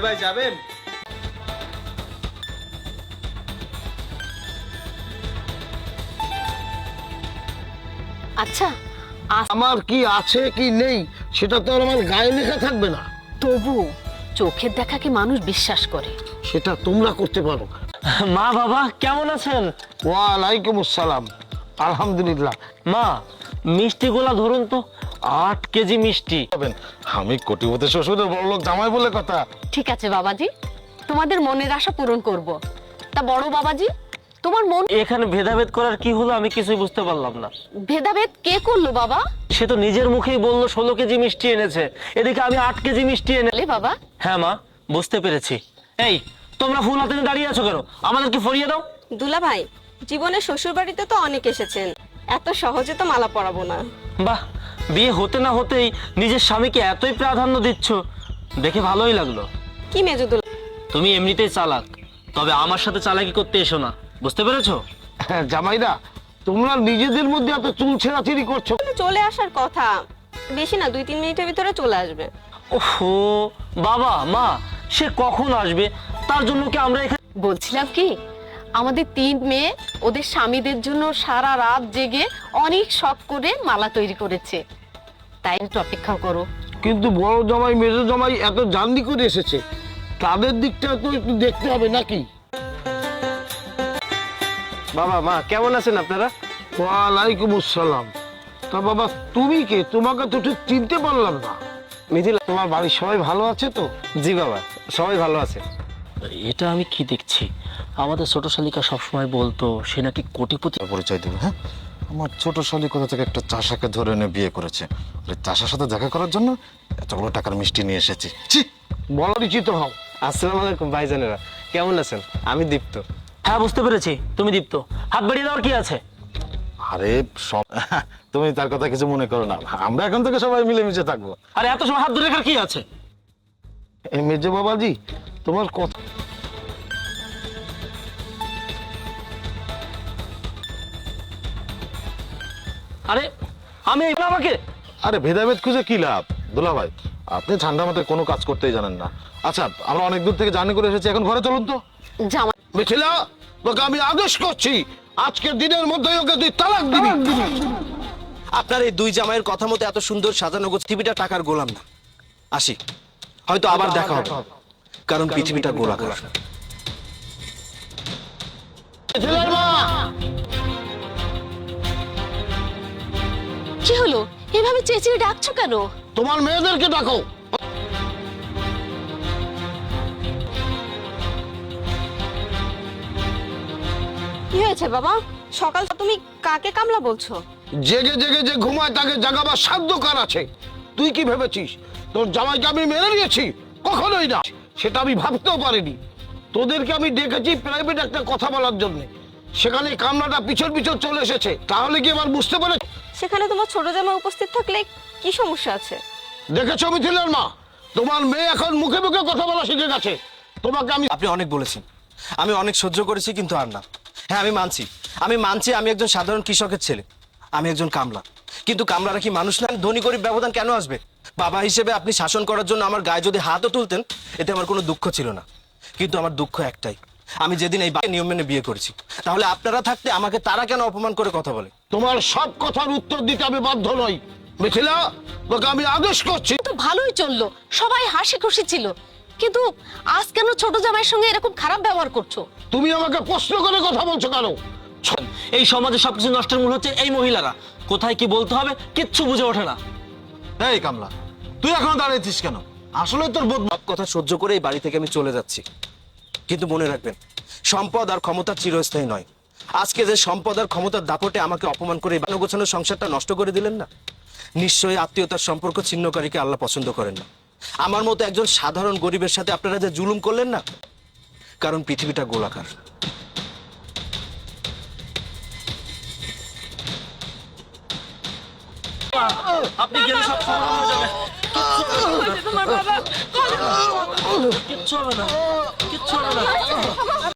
ভাই যাবেন? আচ্ছা, আমার কি আছে কি নেই সেটা তো আর আমার গায়ে লেখা থাকবে না। তবু চোখের দেখা কি মানুষ বিশ্বাস করে? সেটা তোমরা করতে পারো। মা বাবা কেমন আছেন? ওয়ালাইকুম আসসালাম, আলহামদুলিল্লাহ। মা মিষ্টিগুলা ধরুন তো, 8 কেজি মিষ্টি। আমি কোটিপতি শ্বশুরের বড়লোক জামাই বলে কথা। ঠিক আছে বাবাজি, তোমাদের মনের আশা পূরণ করব। তা বড় বাবাজি, তোমার মন এখানে ভেদাভেদ করার কি হলো আমি কিছুই বুঝতে পারলাম না। ভেদাভেদ কে করলো বাবা? সে তো নিজের মুখেই বললো 16 কেজি মিষ্টি এনেছে, এদিকে আমি 8 কেজি মিষ্টি এনে। বলে বাবা, হ্যাঁ মা, বুঝতে পেরেছি। এই তোমরা ফুল হাতে নিয়ে দাঁড়িয়ে আছো কেন? আমাদেরকে ফরিয়ে দাও। দুলা ভাই, জীবনে শ্বশুর বাড়িতে তো অনেক এসেছেন, এত সহজে তো মালা পরাবো না। বাহ, বিয়ে হতে না হতেই নিজের স্বামীকে এতই প্রাধান্য দিচ্ছ, দেখে ভালোই লাগলো। কি মেজো দুলা, তুমি এমনিতেই চালাক, তবে আমার সাথে চালাকি করতে এসো না, বুঝতে পেরেছো? হ্যাঁ, জামাইরা তোমরা নিজেদের মধ্যে এত চুল ছেঁড়াছিড়ি করছো। চলে আসার কথা, বেশি না 2-3 মিনিটের ভিতরে চলে আসবে। ওহো, বাবা মা সে কখন আসবে? তার জন্য কি আমরা এখানে? বলছিলাম কি, আমাদের 3 মেয়ে ওদের স্বামীদের জন্য সারা রাত জেগে অনেক শখ করে মালা তৈরি করেছে, তাই একটু অপেক্ষা করো। কিন্তু বড় জামাই মেজো জামাই এত জার্নি করে এসেছে, তাদের দিকটা তো একটু দেখতে হবে নাকি? বাবা মা কেমন আছেন আপনারা? ওয়ালাইকুম আসসালাম। তা বাবা তুমি কে? তোমাকে তো ঠিক চিনতে পারলাম না। মিথিলা। তোমার বাড়ির সবাই ভালো আছে তো? জি বাবা, সবাই ভালো আছে। এটা আমি কি দেখছি? আমাদের ছোট শালিকা সবসময় বলতো সে নাকি কোটিপতি। পরিচয় দেবে? হ্যাঁ, আমার ছোট শালী কোথা থেকে একটা চাষাকে ধরে এনে বিয়ে করেছে, আর এই চাষার সাথে দেখা করার জন্য এতগুলো টাকার মিষ্টি নিয়ে এসেছি। ছি! বলা পরিচিত হও। আসসালামু আলাইকুম ভাইজানেরা, কেমন আছেন? আমি দীপ্ত। হ্যাঁ বুঝতে পেরেছি, তুমি দীপ্ত। হাত বাড়িয়ে দেওয়ার কি আছে? আরে সব তুমি তার কথা কিছু মনে করো না, আমরা এখন থেকে সবাই মিলেমিশে থাকবো। আরে এত সময় হাত ধরে রাখার কি আছে? এই মেজো বাবাজি, তোমার কথা আরে আমি আমাকে আরে ভেদাভেদ খুঁজে কি লাভ দুলা ভাই? আপনি ঠান্ডা মাথায় কোনো কাজ করতেই জানেন না। আচ্ছা, আমরা অনেক দূর থেকে জার্নি করে এসেছি, এখন ঘরে চলুন তো। জামাই মিথিলা, তোকে আমি আদেশ করছি, আজকের দিনের মধ্যে ওকে তুই তালাক দিবি। আপনার এই 2 জামাইয়ের কথা মতো এত সুন্দর সাজানো পৃথিবীটা টাকার গোলাম না। আসি, হয়তো আবার দেখা হবে, কারণ পৃথিবীটা গোলাকার। মিথিলার মা, কি হলো? এভাবে চেঁচিয়ে ডাকছো কেন? তোমার মেয়েদেরকে ডাকো। কি হয়েছে বাবা? সকাল তুমি কাকে কামলা বলছো? জেগে জেগে যে ঘুমায় তাকে জাগাবার সাধ্য কার আছে? তুই কি ভেবেছিস তোর জামাইকে আমি মেনে নিয়েছি? কখনোই না, সেটা আমি ভাবতেও পারিনি। তোদেরকে আমি ডেকেছি প্রাইভেট একটা কথা বলার জন্য, সেখানে কামলাটা পিছন পিছন চলে এসেছে। তাহলে কি এবার বুঝতে পারে? সেখানে তোমার ছোট জামাই উপস্থিত থাকলে কি সমস্যা আছে? দেখেছো মিথিলার মা, তোমার মেয়ে এখন মুখে মুখে কথা বলা শিখে গেছে। তোমাকে আমি আপনি অনেক বলেছেন, আমি অনেক সহ্য করেছি, কিন্তু আর না। হ্যাঁ, আমি মানছি আমি একজন সাধারণ কৃষকের ছেলে, আমি একজন কামলা। কিন্তু কামলারা কি মানুষ না? ধনী গরিব ব্যবধান কেন আসবে? বাবা হিসেবে আপনি শাসন করার জন্য আমার গায়ে যদি হাতও তুলতেন, এতে আমার কোনো দুঃখ ছিল না। কিন্তু আমার দুঃখ একটাই, আমি যেদিন এই নিয়ম মেনে বিয়ে করেছি, তাহলে আপনারা থাকতে আমাকে তারা কেন অপমান করে কথা বলে? তোমার সব কথার উত্তর দিতে আমি বাধ্য নই। মিথিলা, তোকে আমি আদেশ করছি। তো ভালোই চললো, সবাই হাসি খুশি ছিল, কিন্তু আজ কেন ছোট জামাইয়ের সঙ্গে এরকম খারাপ ব্যবহার করছো? তুমি আমাকে প্রশ্ন করে কথা বলছো কেন? এই সমাজে সবকিছু নষ্টের মূল হচ্ছে এই মহিলারা। কোথায় কি বলতে হবে কিচ্ছু বুঝে ওঠে না। এই কামলা, তুই এখনো দাঁড়িয়েছিস কেন? আসলে তোর বোধ সব কথা সহ্য করে এই বাড়ি থেকে আমি চলে যাচ্ছি, কিন্তু মনে রাখবেন, সম্পদ আর ক্ষমতা চিরস্থায়ী নয়। আজকে যে সম্পদ আর ক্ষমতার দাপটে আমাকে অপমান করে এই গোছানো সংসারটা নষ্ট করে দিলেন না, নিশ্চয়ই আত্মীয়তার সম্পর্ক ছিন্নকারীকে আল্লাহ পছন্দ করেন না। আমার মতো একজন সাধারণ গরিবের সাথে আপনারা যে জুলুম করলেন না, কারণ পৃথিবীটা গোলাকার। আপনি গেলে সব সমাধান হয়ে যাবে। কিচ্ছু হবে না, কিচ্ছু হবে না।